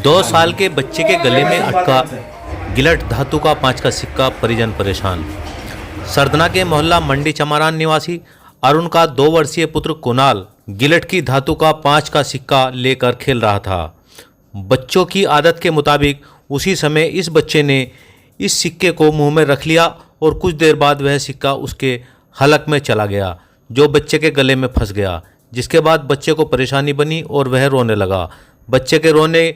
2 साल के बच्चे के गले में अटका गिलट धातु का 5 का सिक्का, परिजन परेशान। सरधना के मोहल्ला मंडी चमारान निवासी अरुण का 2 वर्षीय पुत्र कुणाल गिलट की धातु का 5 का सिक्का लेकर खेल रहा था। बच्चों की आदत के मुताबिक उसी समय इस बच्चे ने इस सिक्के को मुंह में रख लिया और कुछ देर बाद वह सिक्का उसके हलक में चला गया, जो बच्चे के गले में फंस गया, जिसके बाद बच्चे को परेशानी बनी और वह रोने लगा। बच्चे के रोने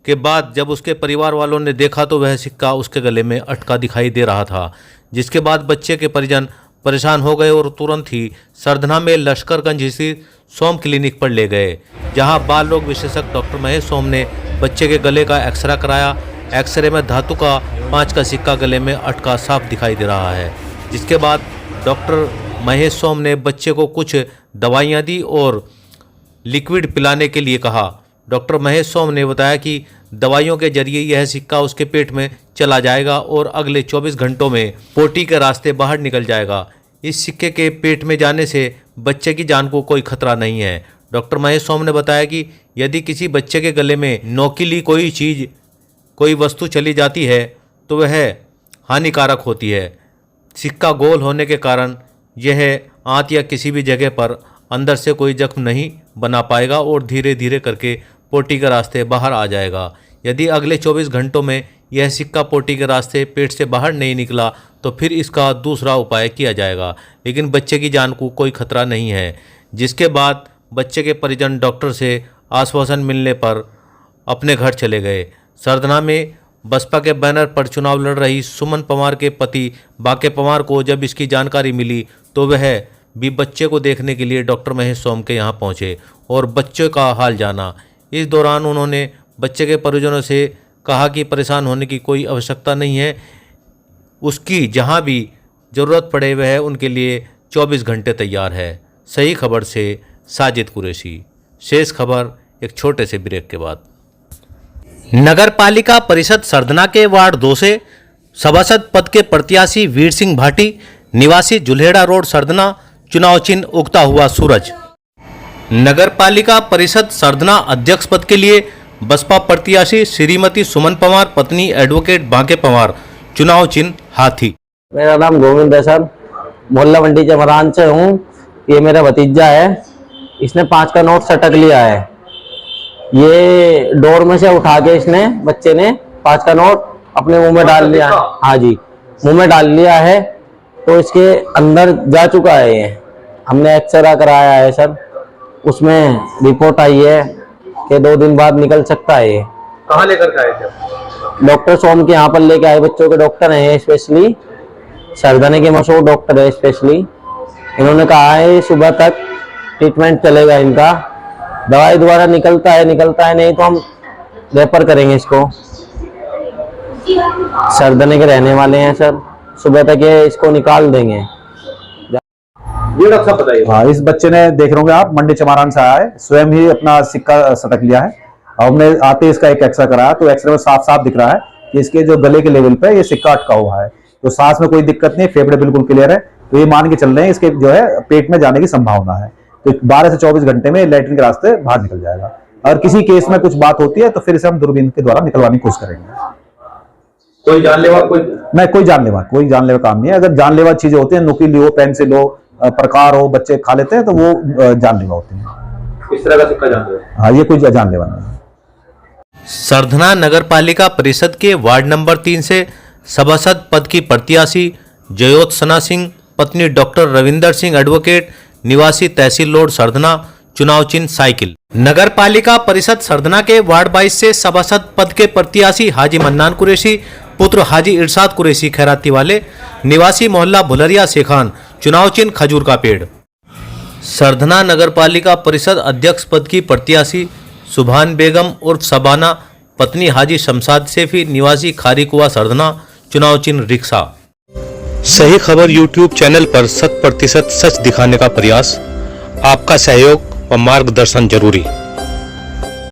के बाद जब उसके परिवार वालों ने देखा तो वह सिक्का उसके गले में अटका दिखाई दे रहा था, जिसके बाद बच्चे के परिजन परेशान हो गए और तुरंत ही सरधना में लश्करगंज स्थित सोम क्लिनिक पर ले गए, जहां बाल रोग विशेषज्ञ डॉक्टर महेश सोम ने बच्चे के गले का एक्सरे कराया। एक्सरे में धातु का 5 का सिक्का गले में अटका साफ दिखाई दे रहा है, जिसके बाद डॉक्टर महेश सोम ने बच्चे को कुछ दवाइयाँ दी और लिक्विड पिलाने के लिए कहा। डॉक्टर महेश सोम ने बताया कि दवाइयों के जरिए यह सिक्का उसके पेट में चला जाएगा और अगले 24 घंटों में पोटी के रास्ते बाहर निकल जाएगा। इस सिक्के के पेट में जाने से बच्चे की जान को कोई खतरा नहीं है। डॉक्टर महेश सोम ने बताया कि यदि किसी बच्चे के गले में नोकीली कोई वस्तु चली जाती है तो वह हानिकारक होती है। सिक्का गोल होने के कारण यह आंत या किसी भी जगह पर अंदर से कोई जख्म नहीं बना पाएगा और धीरे धीरे करके पोटी के रास्ते बाहर आ जाएगा। यदि अगले 24 घंटों में यह सिक्का पोटी के रास्ते पेट से बाहर नहीं निकला तो फिर इसका दूसरा उपाय किया जाएगा, लेकिन बच्चे की जान को कोई खतरा नहीं है। जिसके बाद बच्चे के परिजन डॉक्टर से आश्वासन मिलने पर अपने घर चले गए। सरधना में बसपा के बैनर पर चुनाव लड़ रही सुमन पवार के पति बाके पवार को जब इसकी जानकारी मिली तो वह भी बच्चे को देखने के लिए डॉक्टर महेश सोम के यहाँ पहुँचे और बच्चे का हाल जाना। इस दौरान उन्होंने बच्चे के परिजनों से कहा कि परेशान होने की कोई आवश्यकता नहीं है, उसकी जहाँ भी ज़रूरत पड़े वह उनके लिए 24 घंटे तैयार है। सही खबर से साजिद कुरैशी। शेष खबर एक छोटे से ब्रेक के बाद। नगर पालिका परिषद सरधना के वार्ड 2 से सभासद पद के प्रत्याशी वीर सिंह भाटी निवासी जुल्हेड़ा रोड सरधना, चुनाव चिन्ह उगता हुआ सूरज। नगर पालिका परिषद सरधना अध्यक्ष पद के लिए बसपा प्रत्याशी श्रीमती सुमन पवार पत्नी एडवोकेट बाके पवार, चुनाव चिन्ह हाथी। मेरा नाम गोविंद है सर, मोहल्ला मंडी चमारान से हूँ। ये मेरा भतीजा है, इसने 5 का नोट सटक लिया है। ये डोर में से उठा के इसने बच्चे ने 5 का नोट अपने मुंह में डाल लिया है। हाँ जी, मुंह में डाल लिया है तो इसके अंदर जा चुका है। ये हमने एक्सरे कराया है सर, उसमें रिपोर्ट आई है कि 2 दिन बाद निकल सकता है। ये कहाँ लेकर के आए थे? डॉक्टर सोम के यहाँ पर लेके आए। बच्चों के डॉक्टर हैं स्पेशली, सरधने के मशहूर डॉक्टर है स्पेशली। इन्होंने कहा है सुबह तक ट्रीटमेंट चलेगा इनका, दवाई द्वारा निकलता है नहीं तो हम रेफर करेंगे इसको। सरधने के रहने वाले हैं सर, सुबह तक ये इसको निकाल देंगे। ये डॉक्टर साहब बताइए। हाँ, इस बच्चे ने देख रहे होंगे आप, मंडी चमारान से आया है, स्वयं ही अपना सिक्का सटक लिया है। और हमने आते ही इसका एक एक्सरे कराया तो एक्सरे में साफ साफ दिख रहा है कि इसके जो गले के लेवल पे ये सिक्का अटका हुआ है। तो सांस में कोई दिक्कत नहीं, फेफड़े बिल्कुल क्लियर है। तो ये मान के चल रहे हैं इसके जो है पेट में जाने की संभावना है। तो 12 से 24 घंटे में लैट्रिन के रास्ते बाहर निकल जाएगा। और किसी केस में कुछ बात होती है तो फिर इसे हम दूरबीन के द्वारा निकलवाने की कोशिश करेंगे। कोई जानलेवा कोई जानलेवा काम नहीं है। अगर जानलेवा चीजें होती है, नुकीली हो, पेंसिल हो, प्रकार हो, बच्चे खा लेते हैं तो वो जानलेवा होते हैं। इस तरह का सिक्का जानलेवा? हाँ, ये कोई जानलेवा नहीं। सरधना नगर पालिका परिषद के वार्ड नंबर 3 से सभासद पद की प्रत्याशी जयोत्सना सिंह पत्नी डॉक्टर रविंदर सिंह एडवोकेट निवासी तहसील रोड सरधना, चुनाव चिन्ह साइकिल। नगर पालिका परिषद सरधना के वार्ड 22 से सभासद पद के प्रत्याशी हाजी मन्नान कुरैशी पुत्र हाजी इरशाद कुरैशी खैराती वाले निवासी मोहल्ला भुलरिया शेखान, चुनाव चिन्ह खजूर का पेड़। सरधना नगर पालिका परिषद अध्यक्ष पद की प्रत्याशी सुभान बेगम उर्फ सबाना पत्नी हाजी शमशाद सेफी निवासी खारी कुआ सरधना, चुनाव चिन्ह रिक्शा। सही खबर यूट्यूब चैनल पर 100% सच दिखाने का प्रयास। आपका सहयोग व मार्गदर्शन जरूरी।